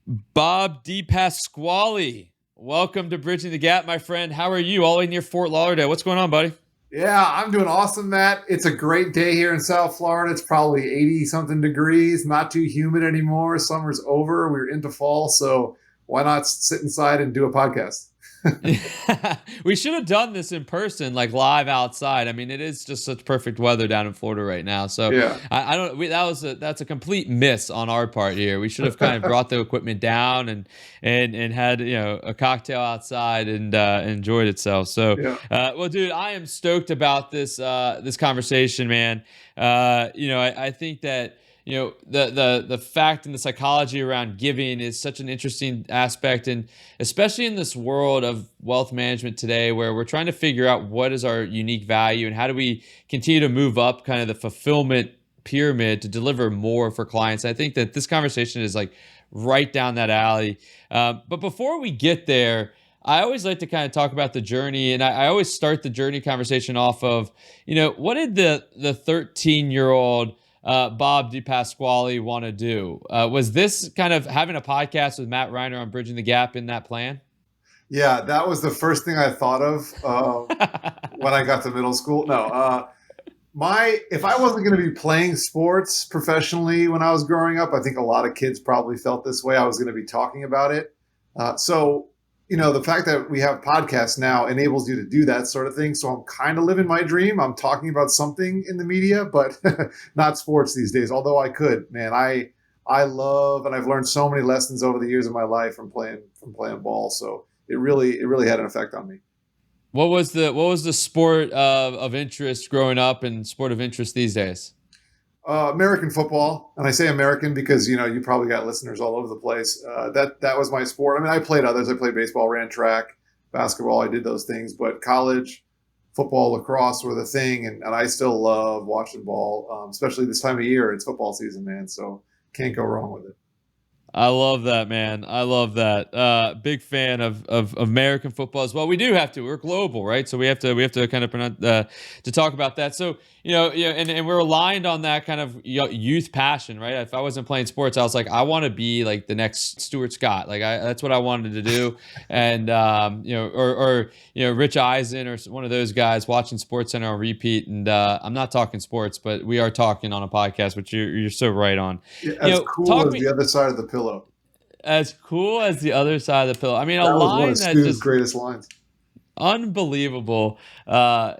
Bob DePasquale, welcome to Bridging the Gap, my friend. How are you? All the way near Fort Lauderdale. What's going on, buddy? Yeah, I'm doing awesome, Matt. It's a great day here in South Florida. It's probably 80 something degrees, not too humid anymore. Summer's over. We're into fall. So why not sit inside and do a podcast? We should have done this in person, like live outside. I mean, it is just such perfect weather down in Florida right now. So Yeah. I don't. That's a complete miss on our part here. We should have kind of brought the equipment down and had a cocktail outside and enjoyed itself. So Yeah. well, dude, I am stoked about this conversation, man. I think that the fact and the psychology around giving is such an interesting aspect, and especially in this world of wealth management today where we're trying to figure out what is our unique value and how do we continue to move up kind of the fulfillment pyramid to deliver more for clients. I think that this conversation is like right down that alley, but before we get there, I always like to kind of talk about the journey, and I always start the journey conversation off of, what did the 13-year-old Bob DePasquale want to do? Was this kind of having a podcast with Matt Reiner on Bridging the Gap in that plan? Yeah, that was the first thing I thought of when I got to middle school. No, if I wasn't going to be playing sports professionally when I was growing up, I think a lot of kids probably felt this way. I was going to be talking about it. The fact that we have podcasts now enables you to do that sort of thing. So I'm kind of living my dream. I'm talking about something in the media, but not sports these days. Although I could, man, I love, and I've learned so many lessons over the years of my life from playing ball. So it really had an effect on me. What was the sport of interest growing up and sport of interest these days? American football, and I say American because you probably got listeners all over the place. That was my sport. I mean, I played others. I played baseball, ran track, basketball. I did those things, but college football, lacrosse were the thing, and I still love watching ball, especially this time of year. It's football season, man. So can't go wrong with it. I love that, man. I love that. Big fan of American football as well. We do have to. We're global, right? So we have to kind of to talk about that. So and we're aligned on that kind of youth passion, right? If I wasn't playing sports, I was like, I want to be like the next Stuart Scott. Like that's what I wanted to do. And or Rich Eisen or one of those guys watching SportsCenter on repeat. And I'm not talking sports, but we are talking on a podcast, which you're so right on. Yeah, as cool as the other side of the pillow. As cool as the other side of the pillow. I mean, that was one of Stu's greatest lines. Unbelievable.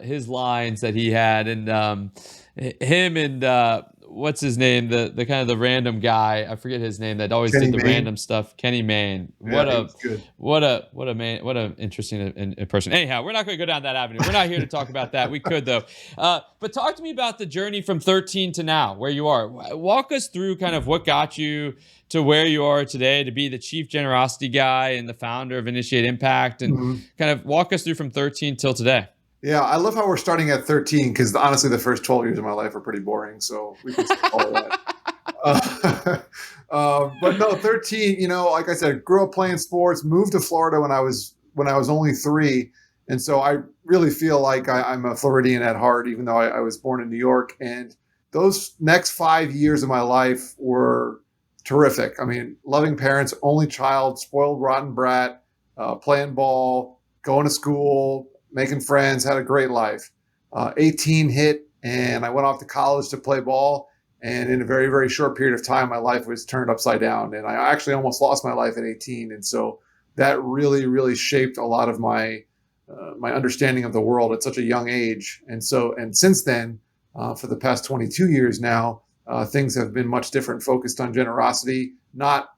His lines that he had, and him and what's his name? The kind of the random guy. I forget his name that always did the random stuff. Kenny Mayne. What a interesting person. Anyhow, we're not going to go down that avenue. We're not here to talk about that. We could though. But talk to me about the journey from 13 to now, where you are. Walk us through kind of what got you to where you are today, to be the chief generosity guy and the founder of Initiate Impact, and kind of walk us through from 13 till today. Yeah, I love how we're starting at 13 because honestly, the first 12 years of my life are pretty boring. So we can skip all of that. But no, 13. Like I said, grew up playing sports. Moved to Florida when I was only 3, and so I really feel like I'm a Floridian at heart, even though I was born in New York. And those next 5 years of my life were terrific. I mean, loving parents, only child, spoiled, rotten brat, playing ball, going to school, making friends, had a great life. 18 hit, and I went off to college to play ball. And in a very, very short period of time, my life was turned upside down. And I actually almost lost my life at 18. And so that really, really shaped a lot of my understanding of the world at such a young age. And since then, for the past 22 years now, things have been much different, focused on generosity. Not,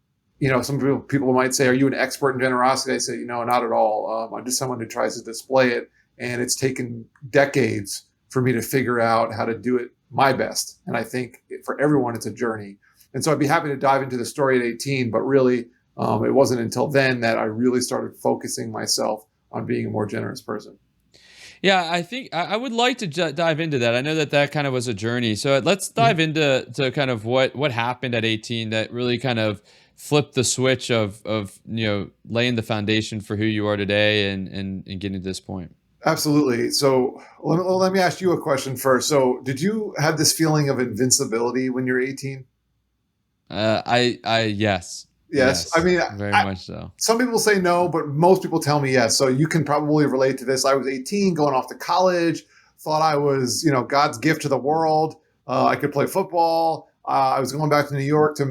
some people might say, are you an expert in generosity? I say, not at all. I'm just someone who tries to display it. And it's taken decades for me to figure out how to do it my best. And I think for everyone, it's a journey. And so I'd be happy to dive into the story at 18, but really, it wasn't until then that I really started focusing myself on being a more generous person. Yeah, I think I would like to dive into that. I know that kind of was a journey. So let's dive into kind of what happened at 18 that really kind of flipped the switch of laying the foundation for who you are today and getting to this point. Absolutely. So let me ask you a question first. So did you have this feeling of invincibility when you're 18? Yes. Yes. I Yes, mean, very much so. some people say no, but most people tell me yes. So you can probably relate to this. I was 18 going off to college, thought I was, God's gift to the world. I could play football. I was going back to New York to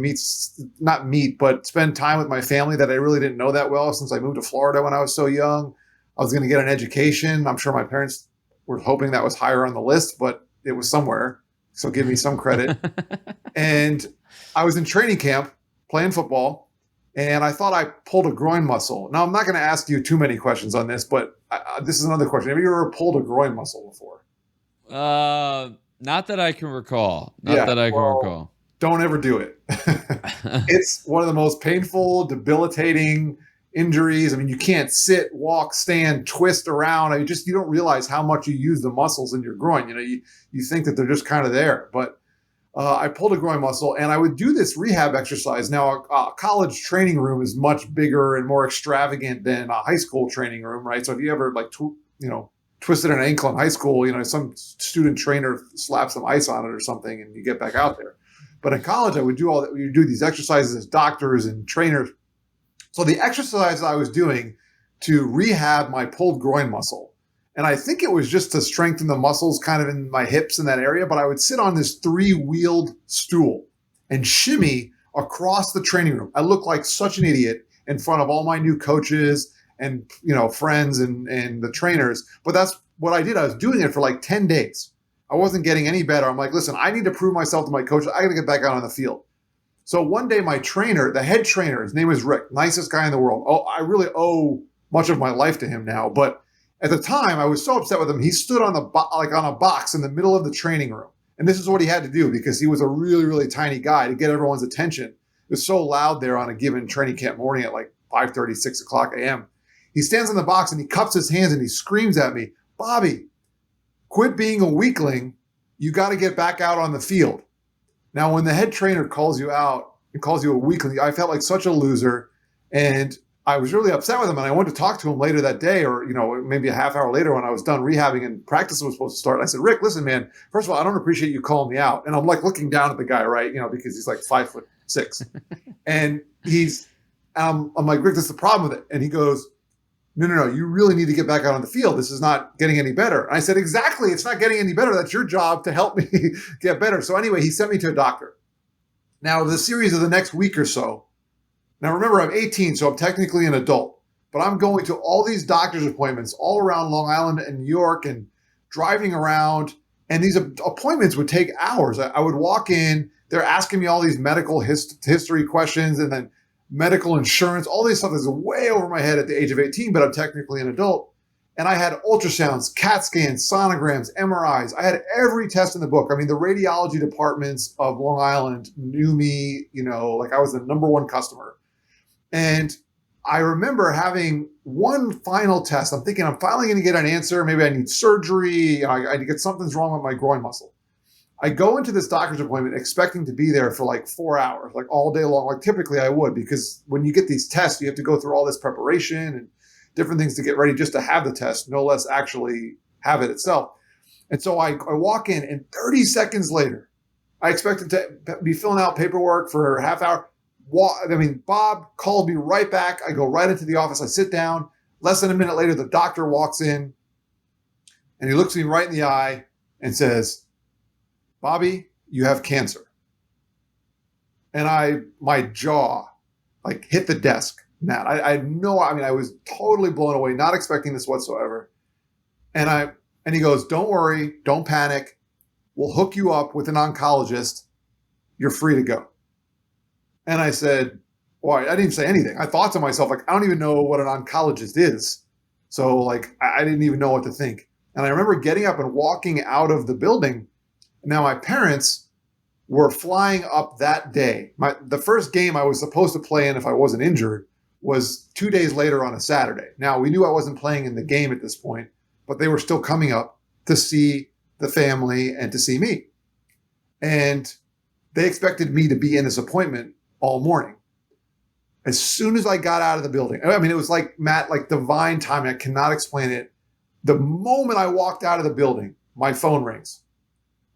but spend time with my family that I really didn't know that well since I moved to Florida when I was so young. I was going to get an education. I'm sure my parents were hoping that was higher on the list, but it was somewhere. So give me some credit. And I was in training camp playing football, and I thought I pulled a groin muscle. Now, I'm not going to ask you too many questions on this, but this is another question. Have you ever pulled a groin muscle before? Not that I can recall. Yeah, don't ever do it. It's one of the most painful, debilitating injuries. I mean, you can't sit, walk, stand, twist around. You don't realize how much you use the muscles in your groin. You think that they're just kind of there, but I pulled a groin muscle, and I would do this rehab exercise. Now, a college training room is much bigger and more extravagant than a high school training room, right? So if you ever twisted an ankle in high school, some student trainer slaps some ice on it or something, and you get back out there. But in college, I would do all that. We would do these exercises as doctors and trainers. So the exercise I was doing to rehab my pulled groin muscle, and I think it was just to strengthen the muscles kind of in my hips in that area, but I would sit on this 3-wheeled stool and shimmy across the training room. I looked like such an idiot in front of all my new coaches and friends and the trainers. But that's what I did. I was doing it for like 10 days. I wasn't getting any better. I'm like, listen, I need to prove myself to my coach. I got to get back out on the field. So one day my trainer, the head trainer, his name is Rick, nicest guy in the world. Oh, I really owe much of my life to him now. But at the time, I was so upset with him. He stood on on a box in the middle of the training room. And this is what he had to do because he was a really, really tiny guy to get everyone's attention. It was so loud there on a given training camp morning at like 5:30, 6 o'clock a.m. He stands on the box and he cups his hands and he screams at me, Bobby, quit being a weakling. You got to get back out on the field. Now, when the head trainer calls you out and calls you a weakling, I felt like such a loser. And I was really upset with him, and I went to talk to him later that day, or maybe a half hour later when I was done rehabbing and practice was supposed to start. I said, Rick, listen, man, first of all, I don't appreciate you calling me out. And I'm like looking down at the guy, right? Because he's like 5'6", and I'm like, Rick, this is the problem with it. And he goes, no, you really need to get back out on the field. This is not getting any better. And I said, exactly, it's not getting any better. That's your job to help me get better. So anyway, he sent me to a doctor. Now, the series of the next week or so. Now, remember, I'm 18, so I'm technically an adult, but I'm going to all these doctor's appointments all around Long Island and New York and driving around. And these appointments would take hours. I would walk in, they're asking me all these medical history questions and then medical insurance. All these stuff is way over my head at the age of 18, but I'm technically an adult. And I had ultrasounds, CAT scans, sonograms, MRIs. I had every test in the book. I mean, the radiology departments of Long Island knew me, like I was the number one customer. And I remember having one final test. I'm thinking I'm finally going to get an answer. Maybe I need surgery. I get something's wrong with my groin muscle. I go into this doctor's appointment expecting to be there for like 4 hours, like all day long, like typically I would, because when you get these tests, you have to go through all this preparation and different things to get ready just to have the test, no less actually have it itself. And so I walk in, and 30 seconds later, I expected to be filling out paperwork for a half hour. Bob called me right back. I go right into the office. I sit down. Less than a minute later, the doctor walks in, and he looks me right in the eye and says, Bobby, you have cancer. And my jaw like hit the desk, Matt. I was totally blown away, not expecting this whatsoever. And he goes, don't worry, don't panic. We'll hook you up with an oncologist. You're free to go. And I said, well, I didn't say anything. I thought to myself, like, I don't even know what an oncologist is. So like, I didn't even know what to think. And I remember getting up and walking out of the building. Now my parents were flying up that day. The first game I was supposed to play in if I wasn't injured was 2 days later on a Saturday. Now we knew I wasn't playing in the game at this point, but they were still coming up to see the family and to see me. And they expected me to be in this appointment all morning. As soon as I got out of the building, I mean, it was like, Matt, like divine timing. I cannot explain it. The moment I walked out of the building, my phone rings.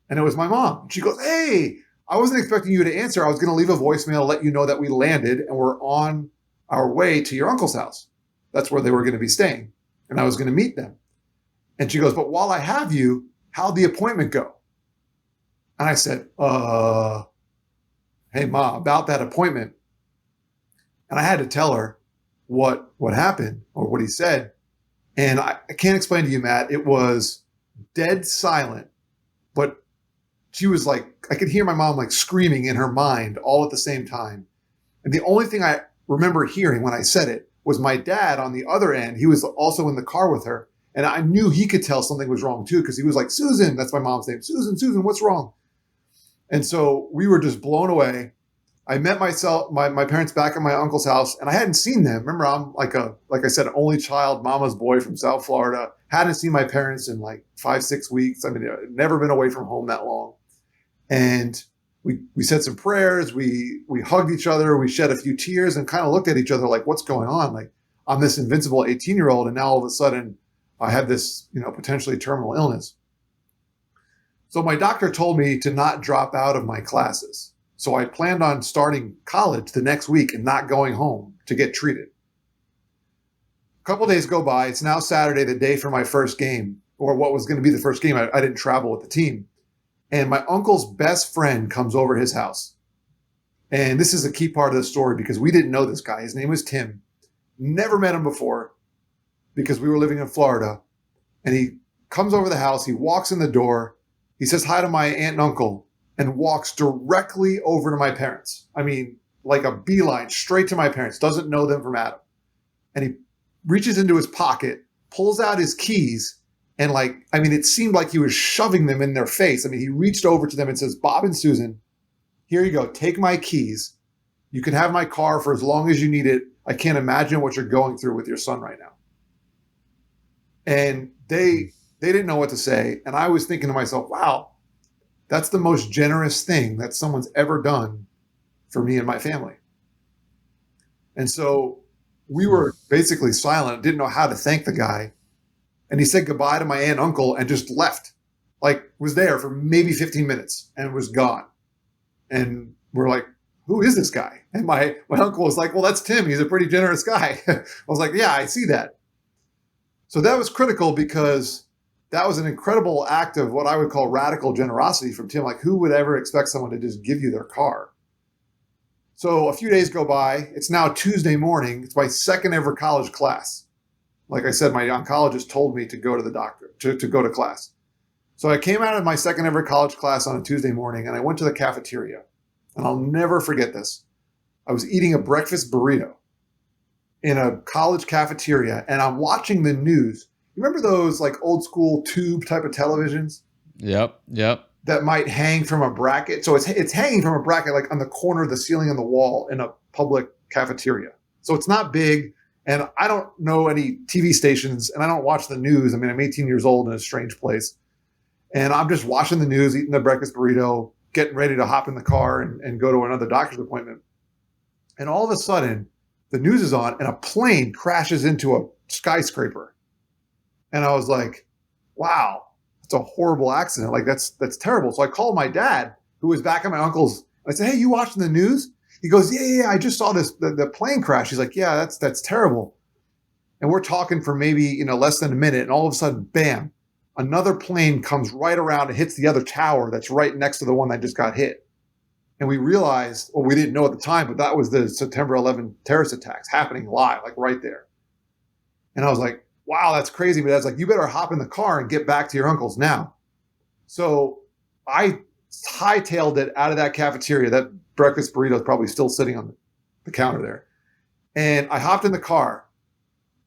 And it was my mom. She goes, hey, I wasn't expecting you to answer. I was going to leave a voicemail to let you know that we landed and we're on our way to your uncle's house. That's where they were going to be staying. And I was going to meet them. And she goes, but while I have you, how'd the appointment go? And I said, hey, Ma, about that appointment. And I had to tell her what happened or what he said. And I can't explain to you, Matt. It was dead silent, but she was like, I could hear my mom like screaming in her mind all at the same time. And the only thing I remember hearing when I said it was my dad on the other end. He was also in the car with her. And I knew he could tell something was wrong too, because he was like, Susan, that's my mom's name. Susan, what's wrong? And so we were just blown away. I met my parents back at my uncle's house, and I hadn't seen them. Remember, I'm like I said, only child, mama's boy from South Florida. Hadn't seen my parents in like 5-6 weeks. I mean, I'd never been away from home that long. And we said some prayers. We hugged each other. We shed a few tears and kind of looked at each other like, what's going on? Like, I'm this invincible 18-year-old, and now all of a sudden I have this, potentially terminal illness. So my doctor told me to not drop out of my classes. So I planned on starting college the next week and not going home to get treated. A couple days go by. It's now Saturday, the day for my first game, or what was going to be the first game. I didn't travel with the team. And my uncle's best friend comes over his house. And this is a key part of the story because we didn't know this guy. His name was Tim. Never met him before because we were living in Florida. And he comes over the house. He walks in the door. He says hi to my aunt and uncle and walks directly over to my parents. I mean, like a beeline straight to my parents. Doesn't know them from Adam. And he reaches into his pocket, pulls out his keys, and it seemed like he was shoving them in their face. I mean, he reached over to them and says, Bob and Susan, here you go. Take my keys. You can have my car for as long as you need it. I can't imagine what you're going through with your son right now. And they didn't know what to say. And I was thinking to myself, wow, that's the most generous thing that someone's ever done for me and my family. And so we were basically silent, didn't know how to thank the guy. And he said goodbye to my aunt and uncle and just left, was there for maybe 15 minutes and was gone. And we're like, who is this guy? And my uncle was like, well, that's Tim. He's a pretty generous guy. I was like, yeah, I see that. So that was critical because that was an incredible act of what I would call radical generosity from Tim. Like, who would ever expect someone to just give you their car? So a few days go by. It's now Tuesday morning. It's my second ever college class. Like I said, my oncologist told me to go to the doctor, to go to class. So I came out of my second ever college class on a Tuesday morning, and I went to the cafeteria. And I'll never forget this. I was eating a breakfast burrito in a college cafeteria, and I'm watching the news. You remember those like old school tube type of televisions? Yep. That might hang from a bracket. So it's hanging from a bracket like on the corner of the ceiling on the wall in a public cafeteria. So it's not big. And I don't know any TV stations, and I don't watch the news. I mean, I'm 18 years old in a strange place. And I'm just watching the news, eating the breakfast burrito, getting ready to hop in the car and go to another doctor's appointment. And all of a sudden, the news is on, and a plane crashes into a skyscraper. And I was like, wow, it's a horrible accident. Like, that's terrible. So I called my dad, who was back at my uncle's. I said, hey, you watching the news? He goes, yeah, I just saw the plane crash. He's like, yeah, that's terrible. And we're talking for maybe, less than a minute. And all of a sudden, bam, another plane comes right around and hits the other tower that's right next to the one that just got hit. And we realized, well, we didn't know at the time, but that was the September 11 terrorist attacks happening live, like right there. And I was like, wow, that's crazy. But I was like, you better hop in the car and get back to your uncle's now. So I hightailed it out of that cafeteria. That breakfast burrito is probably still sitting on the counter there. And I hopped in the car,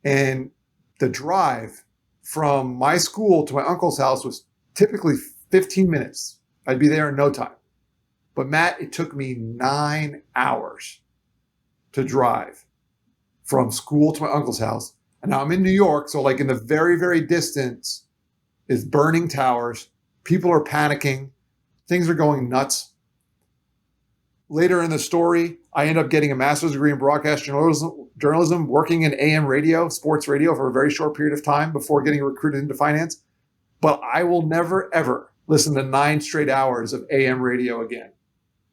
and the drive from my school to my uncle's house was typically 15 minutes. I'd be there in no time. But Matt, it took me 9 hours to drive from school to my uncle's house. And now I'm in New York. So like in the very, very distance is burning towers. People are panicking. Things are going nuts. Later in the story, I end up getting a master's degree in broadcast journalism, working in AM radio, sports radio for a very short period of time before getting recruited into finance. But I will never, ever listen to 9 straight hours of AM radio again.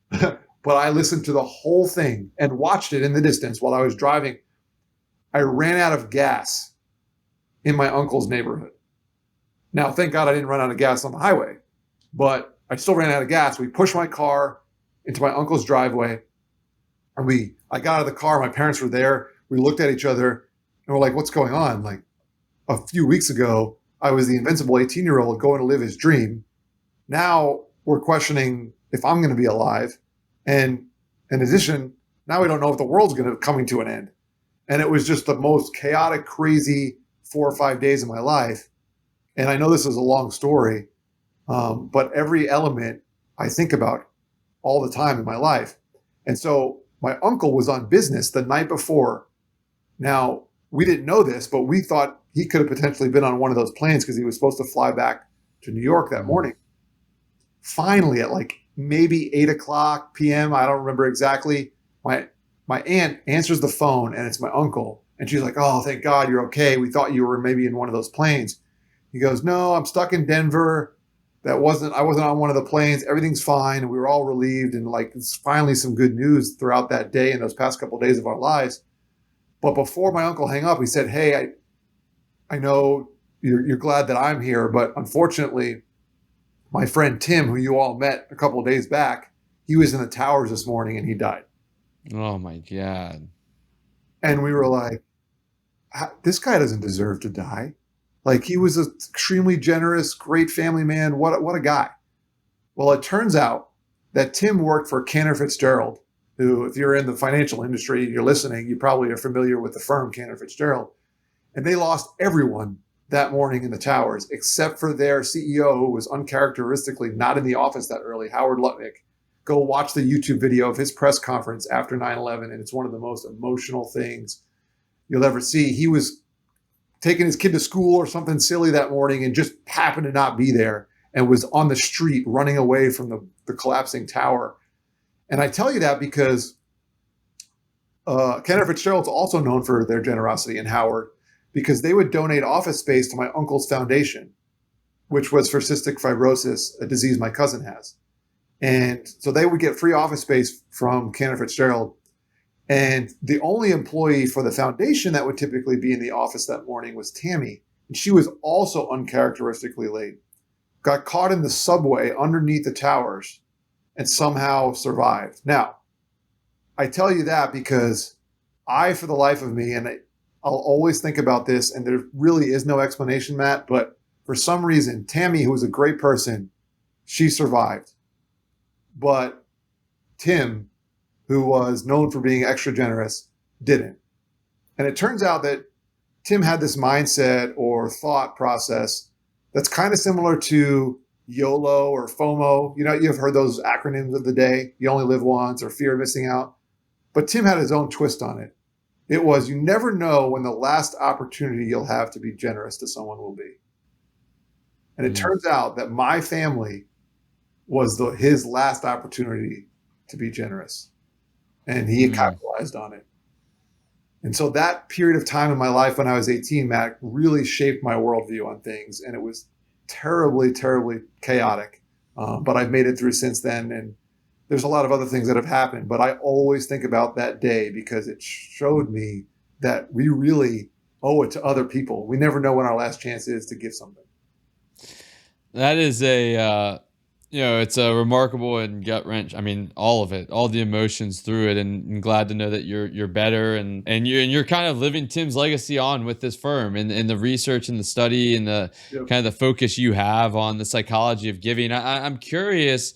But I listened to the whole thing and watched it in the distance while I was driving. I ran out of gas in my uncle's neighborhood. Now, thank God I didn't run out of gas on the highway, but I still ran out of gas. We pushed my car into my uncle's driveway, and I got out of the car. My parents were there. We looked at each other and we're like, what's going on? Like, a few weeks ago, I was the invincible 18-year-old going to live his dream. Now we're questioning if I'm going to be alive. And in addition, now we don't know if the world's going to coming to an end. And it was just the most chaotic, crazy 4 or 5 days of my life. And I know this is a long story, but every element I think about all the time in my life. And so my uncle was on business the night before. Now, we didn't know this, but we thought he could have potentially been on one of those planes because he was supposed to fly back to New York that morning. Finally, at like maybe 8 p.m., I don't remember exactly, my aunt answers the phone and it's my uncle. And she's like, oh, thank God you're okay. We thought you were maybe in one of those planes. He goes, no, I'm stuck in Denver. I wasn't on one of the planes. Everything's fine. And we were all relieved. And like, it's finally some good news throughout that day and those past couple of days of our lives. But before my uncle hung up, he said, hey, I know you're glad that I'm here, but unfortunately, my friend Tim, who you all met a couple of days back, he was in the towers this morning and he died. Oh my God. And we were like, this guy doesn't deserve to die. Like, he was an extremely generous, great family man. What a guy. Well, it turns out that Tim worked for Cantor Fitzgerald, who, if you're in the financial industry, you're listening, you probably are familiar with the firm Cantor Fitzgerald. And they lost everyone that morning in the towers, except for their CEO, who was uncharacteristically not in the office that early, Howard Lutnick. Go watch the YouTube video of his press conference after 9/11, and it's one of the most emotional things you'll ever see. He was taking his kid to school or something silly that morning and just happened to not be there and was on the street running away from the collapsing tower. And I tell you that because Cantor Fitzgerald's also known for their generosity, and Howard, because they would donate office space to my uncle's foundation, which was for cystic fibrosis, a disease my cousin has. And so they would get free office space from Cantor Fitzgerald. And the only employee for the foundation that would typically be in the office that morning was Tammy. And she was also uncharacteristically late. Got caught in the subway underneath the towers and somehow survived. Now, I tell you that because for the life of me, and I'll always think about this, and there really is no explanation, Matt, but for some reason, Tammy, who was a great person, she survived. But Tim, who was known for being extra generous, didn't. And it turns out that Tim had this mindset or thought process that's kind of similar to YOLO or FOMO. You know, you've heard those acronyms of the day, you only live once, or fear of missing out. But Tim had his own twist on it. It was, you never know when the last opportunity you'll have to be generous to someone will be. And it turns out that my family was his last opportunity to be generous. And he capitalized on it. And so that period of time in my life when I was 18, Matt, really shaped my worldview on things. And it was terribly, terribly chaotic. But I've made it through since then. And there's a lot of other things that have happened. But I always think about that day because it showed me that we really owe it to other people. We never know when our last chance is to give something. That is it's a remarkable and gut wrench. I mean, all of it, all the emotions through it, and I'm glad to know that you're better and you're kind of living Tim's legacy on with this firm and the research and the study and the kind of the focus you have on the psychology of giving. I'm curious,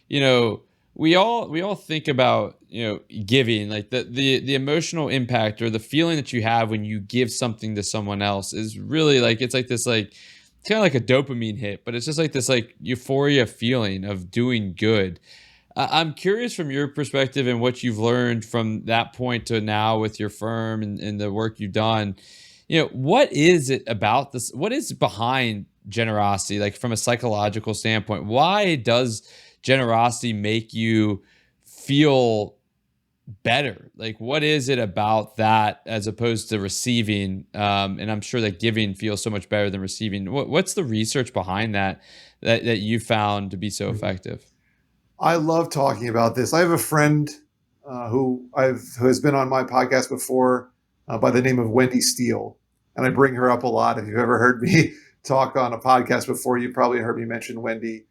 we all think about giving, like the emotional impact or the feeling that you have when you give something to someone else is really it's kind of like a dopamine hit, but it's just like this euphoria feeling of doing good. I'm curious from your perspective and what you've learned from that point to now with your firm and the work you've done. What is it about this? What is behind generosity, like from a psychological standpoint? Why does generosity make you feel better? Like, what is it about that as opposed to receiving? And I'm sure that giving feels so much better than receiving. What's the research behind that you found to be so effective? I love talking about this. I have a friend who has been on my podcast before by the name of Wendy Steele, and I bring her up a lot. If you've ever heard me talk on a podcast before, you've probably heard me mention Wendy.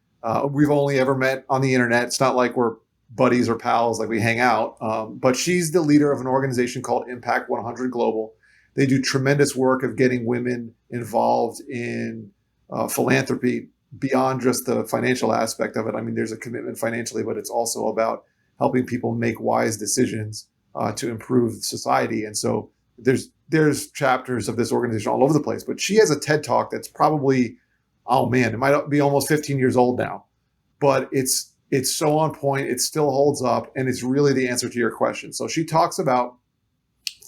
We've only ever met on the internet. It's not like we're buddies or pals, like we hang out. But she's the leader of an organization called Impact 100 Global. They do tremendous work of getting women involved in philanthropy beyond just the financial aspect of it. I mean, there's a commitment financially, but it's also about helping people make wise decisions to improve society. And so there's chapters of this organization all over the place. But she has a TED Talk that's probably, oh man, it might be almost 15 years old now, but it's so on point. It still holds up, and it's really the answer to your question. So she talks about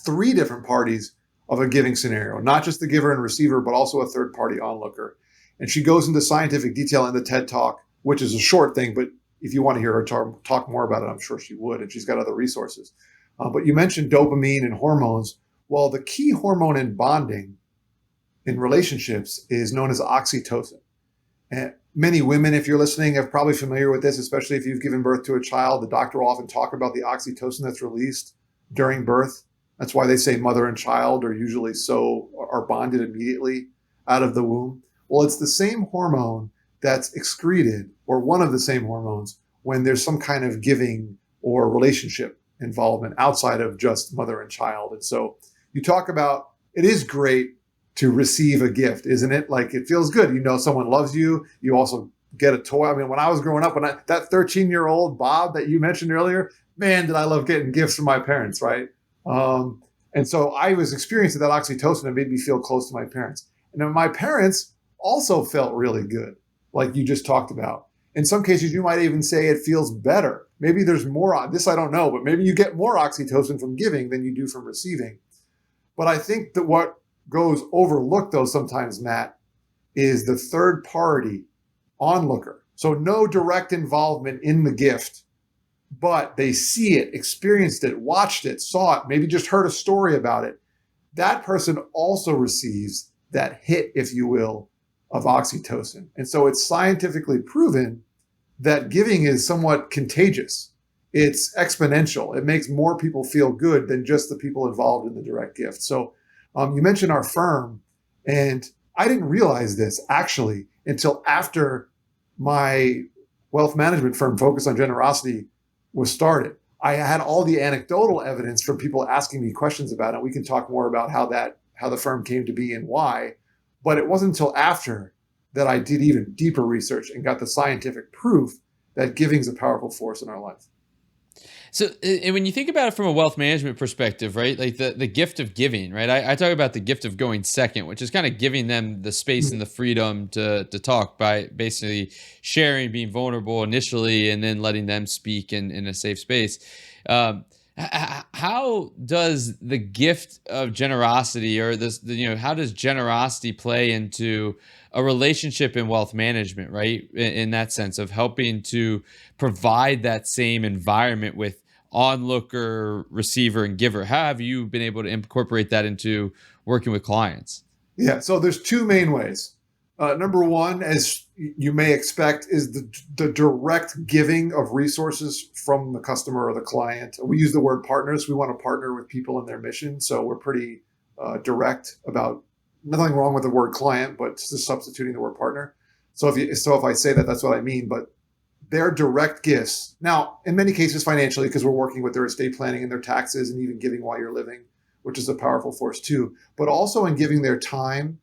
3 different parties of a giving scenario, not just the giver and receiver, but also a third party onlooker. And she goes into scientific detail in the TED Talk, which is a short thing, but if you want to hear her talk more about it, I'm sure she would, and she's got other resources. But you mentioned dopamine and hormones. Well, the key hormone in bonding in relationships is known as oxytocin. And many women, if you're listening, are probably familiar with this, especially if you've given birth to a child. The doctor will often talk about the oxytocin that's released during birth. That's why they say mother and child are bonded immediately out of the womb. Well, it's the same hormone that's excreted, or one of the same hormones, when there's some kind of giving or relationship involvement outside of just mother and child. And so you talk about, it is great to receive a gift, isn't it? Like, it feels good. You know, someone loves you. You also get a toy. I mean, when I was growing up, that 13-year-old Bob that you mentioned earlier, man, did I love getting gifts from my parents, right? And so I was experiencing that oxytocin. It made me feel close to my parents. And then my parents also felt really good, like you just talked about. In some cases, you might even say it feels better. Maybe there's more, this I don't know, but maybe you get more oxytocin from giving than you do from receiving. But I think that what goes overlooked, though, sometimes, Matt, is the third party onlooker. So no direct involvement in the gift, but they see it, experienced it, watched it, saw it, maybe just heard a story about it. That person also receives that hit, if you will, of oxytocin. And so it's scientifically proven that giving is somewhat contagious. It's exponential. It makes more people feel good than just the people involved in the direct gift. So you mentioned our firm, and I didn't realize this actually until after my wealth management firm, Focus on Generosity, was started. I had all the anecdotal evidence from people asking me questions about it. We can talk more about how the firm came to be and why. But it wasn't until after that I did even deeper research and got the scientific proof that giving is a powerful force in our life. So, and when you think about it from a wealth management perspective, right, like the gift of giving, right? I talk about the gift of going second, which is kind of giving them the space and the freedom to talk by basically sharing, being vulnerable initially, and then letting them speak in a safe space. How does the gift of generosity, or how does generosity play into a relationship in wealth management, right? In that sense of helping to provide that same environment with onlooker, receiver, and giver. How have you been able to incorporate that into working with clients? Yeah, so there's 2 main ways. Number one, as you may expect, is the direct giving of resources from the customer or the client. We use the word partners. We want to partner with people in their mission. So we're pretty direct about, nothing wrong with the word client, but just substituting the word partner. So if I say that, that's what I mean. But they're direct gifts. Now, in many cases financially, because we're working with their estate planning and their taxes and even giving while you're living, which is a powerful force too, but also in giving their time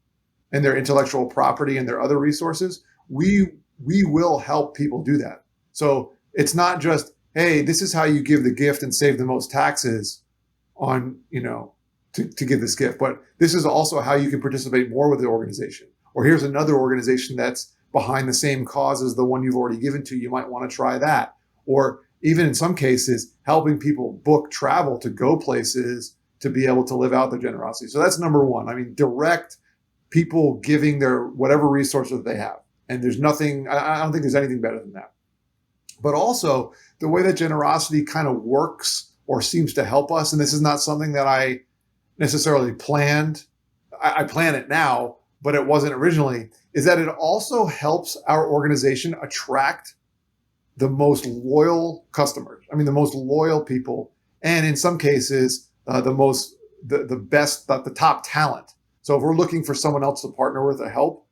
and their intellectual property and their other resources. We will help people do that. So it's not just, hey, this is how you give the gift and save the most taxes on, to give this gift, but this is also how you can participate more with the organization. Or here's another organization that's behind the same cause as the one you've already given to. You might want to try that. Or even in some cases, helping people book travel to go places to be able to live out their generosity. So that's number one. I mean, direct people giving their whatever resources they have. And there's nothing, I don't think there's anything better than that. But also the way that generosity kind of works or seems to help us, and this is not something that I necessarily planned. I plan it now, but it wasn't originally, is that it also helps our organization attract the most loyal customers. I mean, the most loyal people, and in some cases, the best, the top talent. So if we're looking for someone else to partner with or help,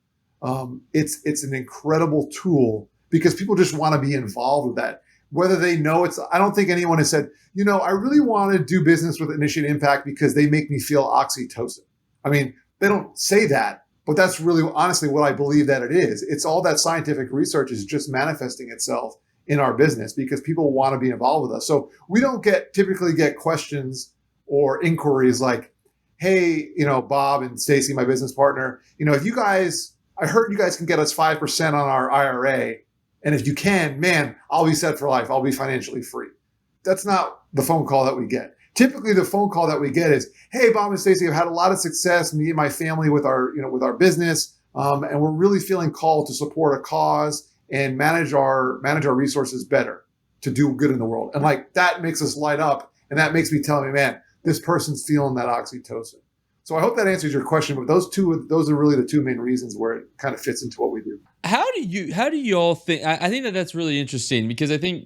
it's an incredible tool because people just want to be involved with that. Whether they know I don't think anyone has said, I really want to do business with Initiate Impact because they make me feel oxytocin. I mean, they don't say that, but that's really honestly what I believe that it is. It's all that scientific research is just manifesting itself in our business because people want to be involved with us. So we don't typically get questions or inquiries like, hey, Bob and Stacy, my business partner, if I heard you guys can get us 5% on our IRA. And if you can, man, I'll be set for life. I'll be financially free. That's not the phone call that we get. Typically, the phone call that we get is, hey, Bob and Stacy, I've had a lot of success, me and my family with our business. And we're really feeling called to support a cause and manage our resources better to do good in the world. And like, that makes us light up. And that makes me tell me, man, this person's feeling that oxytocin. So I hope that answers your question, but those are really the two main reasons where it kind of fits into what we do. How do you all think? I think that that's really interesting because I think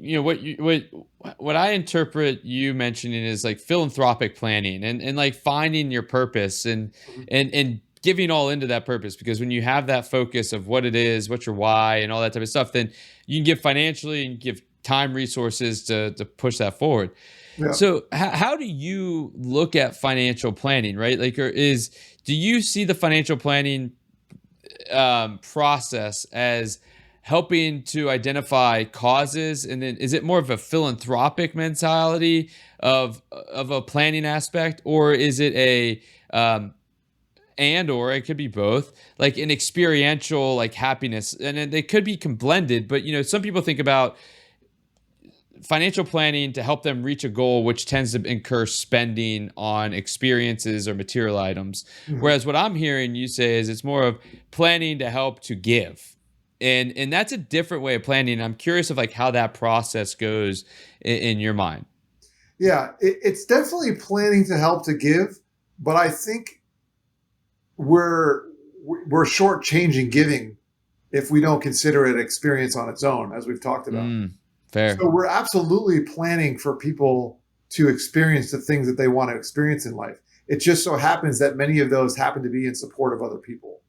what I interpret you mentioning is like philanthropic planning and like finding your purpose and giving all into that purpose, because when you have that focus of what it is, what's your why, and all that type of stuff, then you can give financially and give time, resources to push that forward. Yeah. So how do you look at financial planning, right? Like, do you see the financial planning process as helping to identify causes, and then is it more of a philanthropic mentality of a planning aspect, or is it or it could be both, like an experiential like happiness, and they could be blended, but some people think about financial planning to help them reach a goal, which tends to incur spending on experiences or material items. Mm-hmm. Whereas what I'm hearing you say is it's more of planning to help to give. And that's a different way of planning. I'm curious of like how that process goes in your mind. Yeah, it's definitely planning to help to give, but I think we're shortchanging giving if we don't consider it experience on its own, as we've talked about. Fair. So we're absolutely planning for people to experience the things that they want to experience in life. It just so happens that many of those happen to be in support of other people.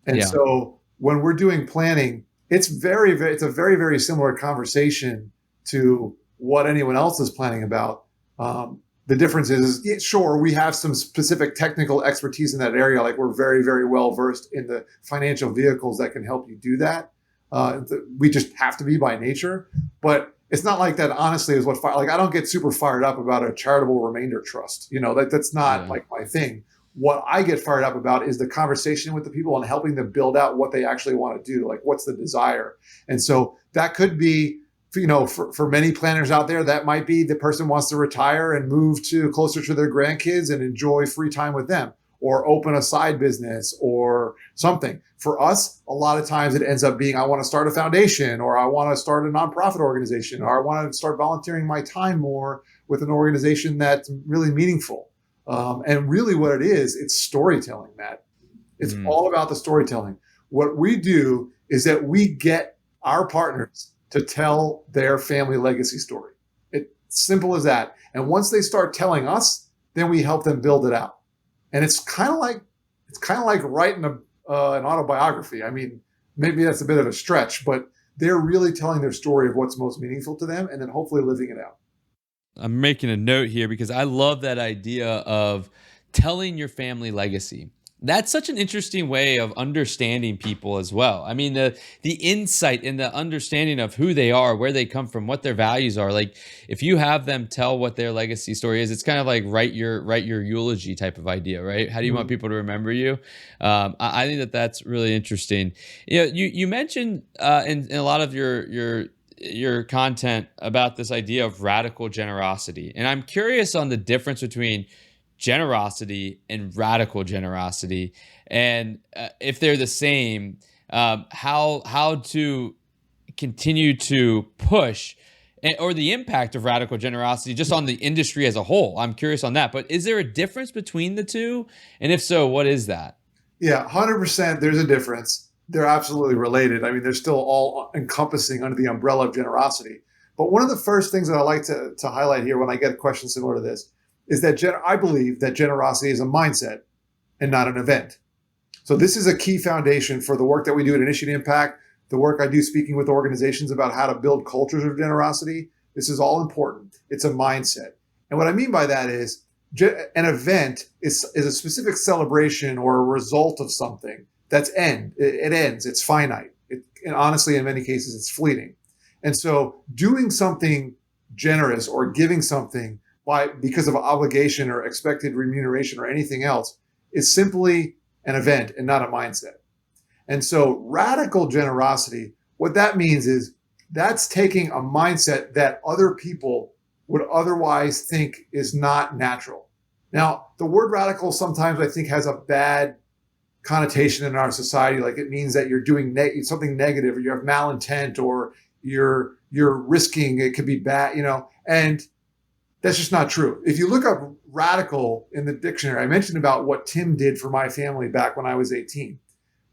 And so when we're doing planning, it's a very, very similar conversation to what anyone else is planning about. The difference is, sure, we have some specific technical expertise in that area. Like, we're very, very well versed in the financial vehicles that can help you do that. We just have to be by nature, but it's not like that. Honestly, is what I don't get super fired up about a charitable remainder trust. That's not like my thing. What I get fired up about is the conversation with the people and helping them build out what they actually want to do. Like, what's the desire? And so that could be, for many planners out there, that might be the person wants to retire and move closer to their grandkids and enjoy free time with them, or open a side business or something. For us, a lot of times it ends up being, I want to start a foundation, or I want to start a nonprofit organization, or I want to start volunteering my time more with an organization that's really meaningful. And really what it is, it's storytelling, Matt. It's all about the storytelling. What we do is that we get our partners to tell their family legacy story. It's simple as that. And once they start telling us, then we help them build it out. And it's kind of like writing an autobiography. I mean, maybe that's a bit of a stretch, but they're really telling their story of what's most meaningful to them and then hopefully living it out. I'm making a note here because I love that idea of telling your family legacy. That's such an interesting way of understanding people as well. I mean, the insight and the understanding of who they are, where they come from, what their values are. Like, if you have them tell what their legacy story is, it's kind of like write your eulogy type of idea, right? How do you want people to remember you? I think that's really interesting. You mentioned in a lot of your content about this idea of radical generosity, and I'm curious on the difference between generosity and radical generosity, and if they're the same, how to continue to push, or the impact of radical generosity just on the industry as a whole. I'm curious on that, but is there a difference between the two? And if so, what is that? Yeah, 100%. There's a difference. They're absolutely related. I mean, they're still all encompassing under the umbrella of generosity. But one of the first things that I like to highlight here when I get a question similar to this is that I believe that generosity is a mindset and not an event. So this is a key foundation for the work that we do at Initiate Impact, the work I do speaking with organizations about how to build cultures of generosity. This is all important. It's a mindset. And what I mean by that is an event is a specific celebration or a result of something that's it ends, it's finite. And honestly, in many cases, it's fleeting. And so doing something generous or giving something because of obligation or expected remuneration or anything else is simply an event and not a mindset. And so radical generosity, what that means is that's taking a mindset that other people would otherwise think is not natural. Now, the word radical sometimes I think has a bad connotation in our society. Like it means that you're doing something negative, or you have malintent, or you're risking, it could be bad, and that's just not true. If you look up radical in the dictionary, I mentioned about what Tim did for my family back when I was 18.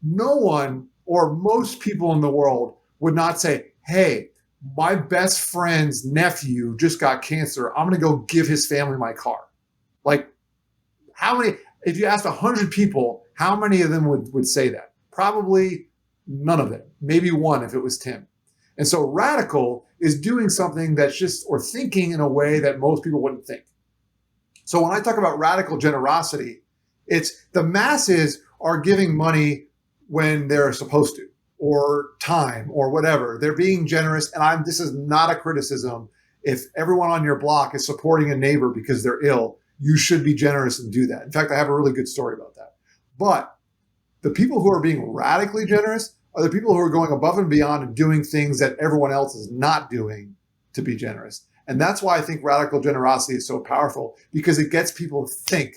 No one or most people in the world would not say, hey, my best friend's nephew just got cancer. I'm going to go give his family my car. Like, if you asked 100 people, how many of them would say that? Probably none of them. Maybe one if it was Tim. And so radical is doing something or thinking in a way that most people wouldn't think. So when I talk about radical generosity, it's the masses are giving money when they're supposed to, or time, or whatever. They're being generous. And this is not a criticism. If everyone on your block is supporting a neighbor because they're ill, you should be generous and do that. In fact, I have a really good story about that. But the people who are being radically generous are the people who are going above and beyond and doing things that everyone else is not doing to be generous. And that's why I think radical generosity is so powerful, because it gets people to think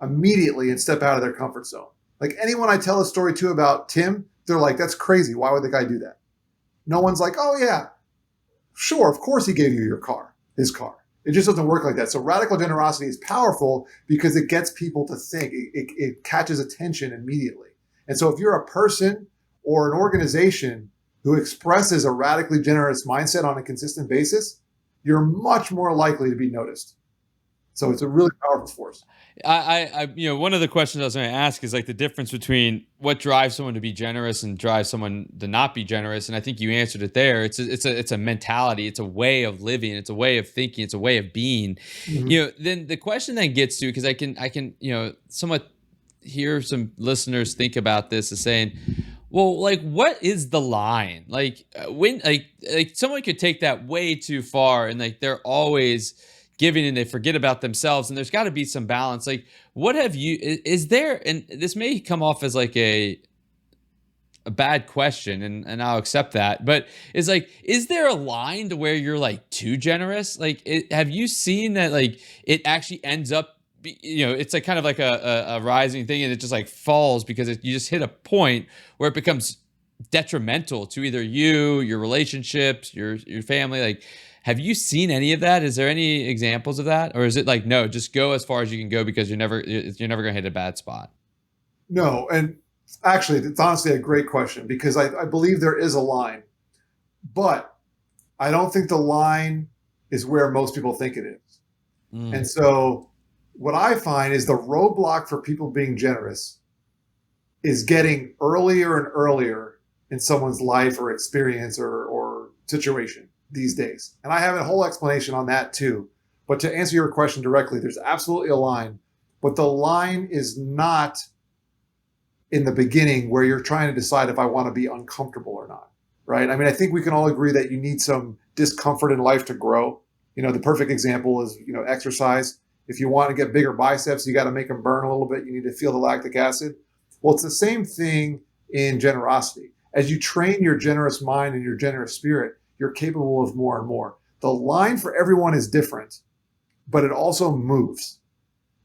immediately and step out of their comfort zone. Like anyone I tell a story to about Tim, they're like, that's crazy. Why would the guy do that? No one's like, oh yeah, sure, of course he gave you his car. It just doesn't work like that. So radical generosity is powerful because it gets people to think. It catches attention immediately. And so if you're a person or an organization who expresses a radically generous mindset on a consistent basis, you're much more likely to be noticed. So it's a really powerful force. One of the questions I was going to ask is like the difference between what drives someone to be generous and drives someone to not be generous. And I think you answered it there. It's a mentality. It's a way of living. It's a way of thinking. It's a way of being. Mm-hmm. Then the question then gets to, because I can somewhat hear some listeners think about this as saying, well, like, what is the line? Like when like someone could take that way too far, and like they're always giving and they forget about themselves, and there's got to be some balance. Like, what have you, is there, and this may come off as like a bad question, and I'll accept that, but is there a line to where you're like too generous? Like, have you seen that like it actually ends up, it's like kind of like a rising thing, and it just like falls because you just hit a point where it becomes detrimental to either you, your relationships, your family. Like, have you seen any of that? Is there any examples of that? Or is it like, no, just go as far as you can go because you're never going to hit a bad spot? No. And actually, it's honestly a great question, because I believe there is a line, but I don't think the line is where most people think it is. And so what I find is the roadblock for people being generous is getting earlier and earlier in someone's life or experience or situation these days. And I have a whole explanation on that too. But to answer your question directly, there's absolutely a line, but the line is not in the beginning where you're trying to decide if I want to be uncomfortable or not, right? I mean, I think we can all agree that you need some discomfort in life to grow. The perfect example is, exercise. If you want to get bigger biceps, you got to make them burn a little bit. You need to feel the lactic acid. Well, it's the same thing in generosity. As you train your generous mind and your generous spirit, you're capable of more and more. The line for everyone is different, but it also moves.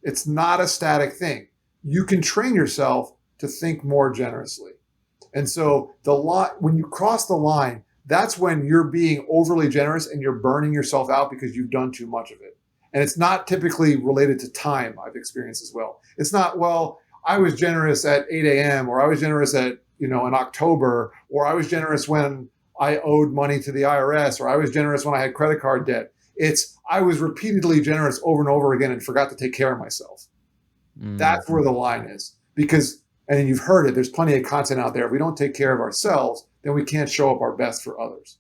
It's not a static thing. You can train yourself to think more generously. And so when you cross the line, that's when you're being overly generous and you're burning yourself out because you've done too much of it. And it's not typically related to time, I've experienced as well. It's not, well, I was generous at 8 a.m. or I was generous at in October, or I was generous when I owed money to the IRS, or I was generous when I had credit card debt. It's I was repeatedly generous over and over again and forgot to take care of myself. That's where the line is. Because, and you've heard it, there's plenty of content out there. If we don't take care of ourselves, then we can't show up our best for others.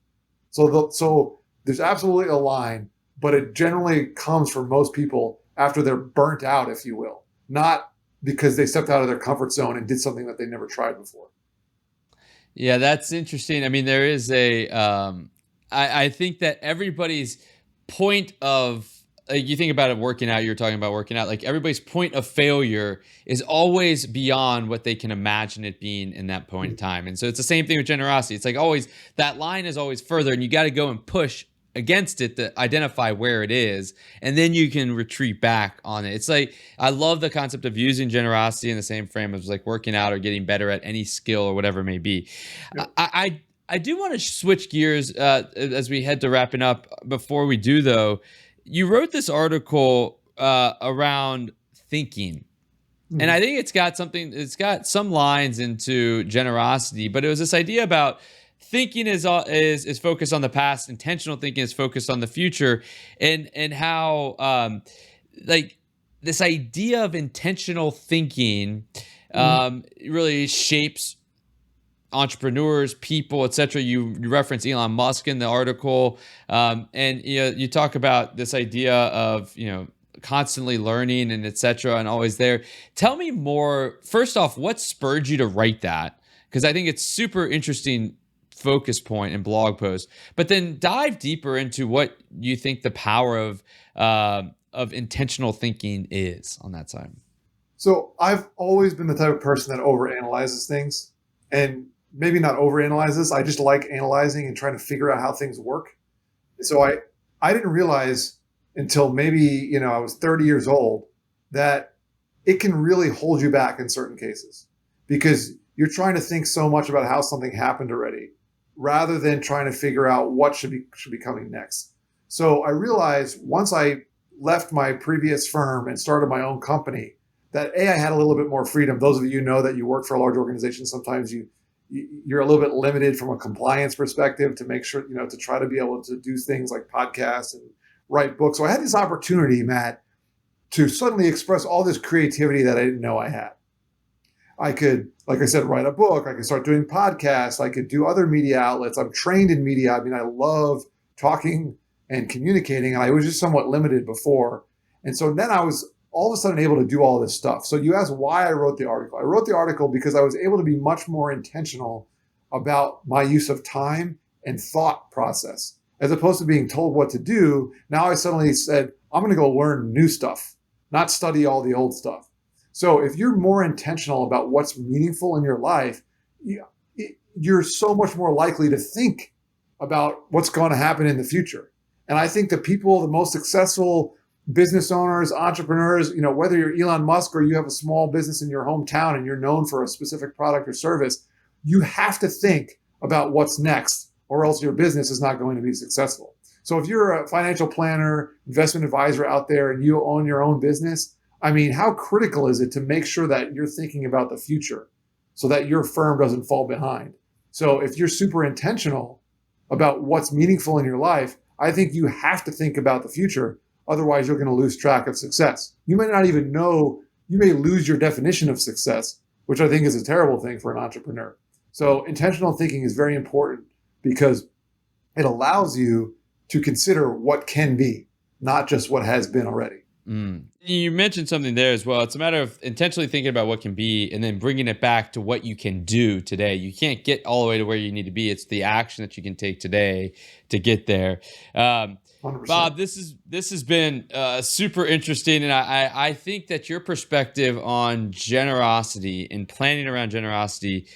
So there's absolutely a line, but it generally comes for most people after they're burnt out, if you will, not because they stepped out of their comfort zone and did something that they never tried before. Yeah, that's interesting. I mean, there is I think that everybody's point of, like, you think about it working out, you're talking about working out, like everybody's point of failure is always beyond what they can imagine it being in that point in time. And so it's the same thing with generosity. It's like always, that line is always further, and you got to go and push against it to identify where it is, and then you can retreat back on it. It's like, I love the concept of using generosity in the same frame as like working out or getting better at any skill or whatever it may be. Yeah. I do want to switch gears as we head to wrapping up. Before we do, though, you wrote this article around thinking. Mm-hmm. And I think it's got some lines into generosity, but it was this idea about thinking is focused on the past, intentional thinking is focused on the future, and how like this idea of intentional thinking really shapes entrepreneurs, people, etc. You reference Elon Musk in the article, and you talk about this idea of constantly learning and etc. and always there. Tell me more. First off, what spurred you to write that? Because I think it's super interesting focus point and blog post. But then dive deeper into what you think the power of intentional thinking is on that side. So I've always been the type of person that overanalyzes things, and maybe not overanalyzes. I just like analyzing and trying to figure out how things work. So I didn't realize until maybe, I was 30 years old that it can really hold you back in certain cases, because you're trying to think so much about how something happened already rather than trying to figure out what should be coming next. So I realized once I left my previous firm and started my own company that I had a little bit more freedom. Those of you know that you work for a large organization, sometimes you're a little bit limited from a compliance perspective to make sure, to try to be able to do things like podcasts and write books. So I had this opportunity, Matt, to suddenly express all this creativity that I didn't know I had. I could, like I said, write a book. I could start doing podcasts. I could do other media outlets. I'm trained in media. I mean, I love talking and communicating, and I was just somewhat limited before. And so then I was all of a sudden able to do all this stuff. So you asked why I wrote the article. I wrote the article because I was able to be much more intentional about my use of time and thought process. As opposed to being told what to do, now I suddenly said, I'm going to go learn new stuff, not study all the old stuff. So if you're more intentional about what's meaningful in your life, you're so much more likely to think about what's going to happen in the future. And I think the most successful business owners, entrepreneurs, whether you're Elon Musk or you have a small business in your hometown and you're known for a specific product or service, you have to think about what's next, or else your business is not going to be successful. So if you're a financial planner, investment advisor out there, and you own your own business, I mean, how critical is it to make sure that you're thinking about the future so that your firm doesn't fall behind? So if you're super intentional about what's meaningful in your life, I think you have to think about the future. Otherwise, you're going to lose track of success. You may not even know, you may lose your definition of success, which I think is a terrible thing for an entrepreneur. So intentional thinking is very important because it allows you to consider what can be, not just what has been already. You mentioned something there as well. It's a matter of intentionally thinking about what can be and then bringing it back to what you can do today. You can't get all the way to where you need to be. It's the action that you can take today to get there. 100%. Bob, this has been super interesting, and I think that your perspective on generosity and planning around generosity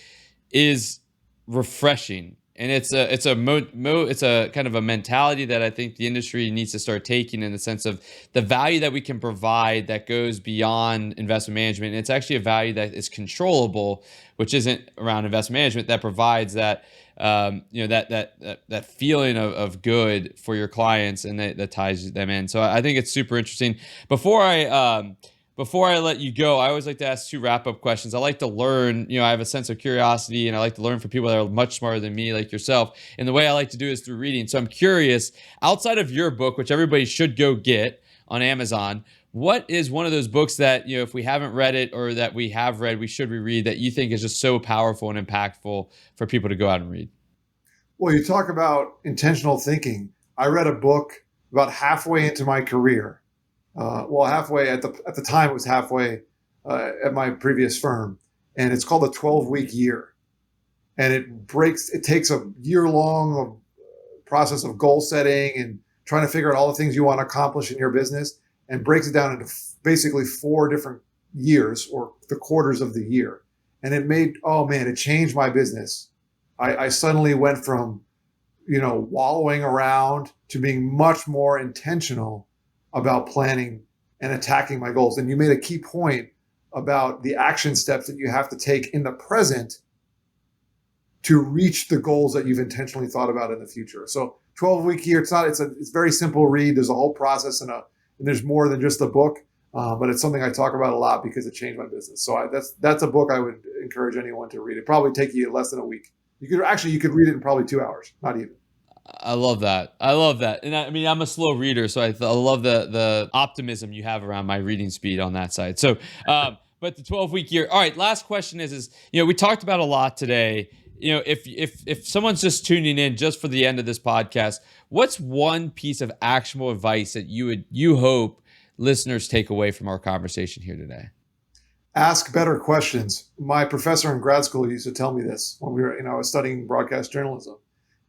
is refreshing. And it's a kind of a mentality that I think the industry needs to start taking, in the sense of the value that we can provide that goes beyond investment management. And it's actually a value that is controllable, which isn't around investment management, that provides that that feeling of good for your clients, and that ties them in. So I think it's super interesting. Before before I let you go, I always like to ask 2 wrap-up questions. I like to learn, I have a sense of curiosity, and I like to learn from people that are much smarter than me, like yourself. And the way I like to do is through reading. So I'm curious, outside of your book, which everybody should go get on Amazon, what is one of those books that, if we haven't read it or that we have read, we should reread, that you think is just so powerful and impactful for people to go out and read? Well, you talk about intentional thinking. I read a book about halfway into my career. Halfway at the time, it was halfway at my previous firm, and it's called the 12-week year. And it takes a year-long process of goal setting and trying to figure out all the things you want to accomplish in your business, and breaks it down into basically 4 different years, or the quarters of the year. And it changed my business. I suddenly went from, wallowing around to being much more intentional about planning and attacking my goals. And you made a key point about the action steps that you have to take in the present to reach the goals that you've intentionally thought about in the future. So 12-week year, it's a very simple read. There's a whole process, and there's more than just the book, but it's something I talk about a lot because it changed my business. So that's a book I would encourage anyone to read. It'd probably take you less than a week. You could read it in probably 2 hours, not even. I love that. And I'm a slow reader, so I love the optimism you have around my reading speed on that side. So, but the 12-week year. All right. Last question is, we talked about a lot today. If someone's just tuning in just for the end of this podcast, what's one piece of actionable advice that you hope listeners take away from our conversation here today? Ask better questions. My professor in grad school used to tell me this when I was studying broadcast journalism,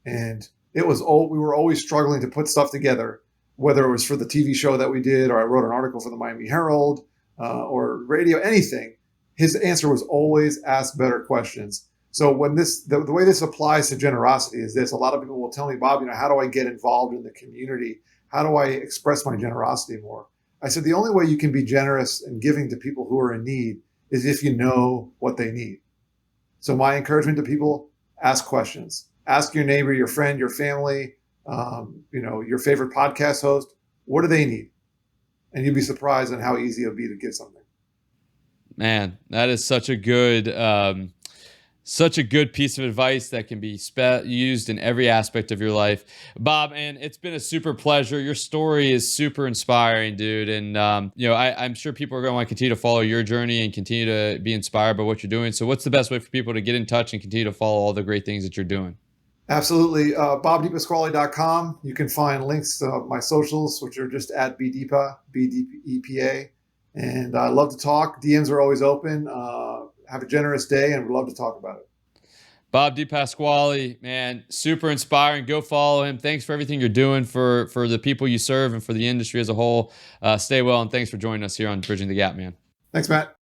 and we were always struggling to put stuff together, whether it was for the TV show that we did, or I wrote an article for the Miami Herald, or radio, anything. His answer was always ask better questions. So the way this applies to generosity is this: a lot of people will tell me, Bob, how do I get involved in the community? How do I express my generosity more? I said, the only way you can be generous and giving to people who are in need is if you know what they need. So my encouragement to people: ask questions. Ask your neighbor, your friend, your family, your favorite podcast host, what do they need? And you'd be surprised on how easy it'll be to give something. Man, that is such a good piece of advice that can be used in every aspect of your life. Bob, and it's been a super pleasure. Your story is super inspiring, dude. And, I'm sure people are going to want to continue to follow your journey and continue to be inspired by what you're doing. So what's the best way for people to get in touch and continue to follow all the great things that you're doing? Absolutely. BobDePasquale.com. You can find links to my socials, which are just at BDEPA, BDEPA. And I love to talk. DMs are always open. Have a generous day, and we'd love to talk about it. Bob DePasquale, man, super inspiring. Go follow him. Thanks for everything you're doing for the people you serve and for the industry as a whole. Stay well, and thanks for joining us here on Bridging the Gap, man. Thanks, Matt.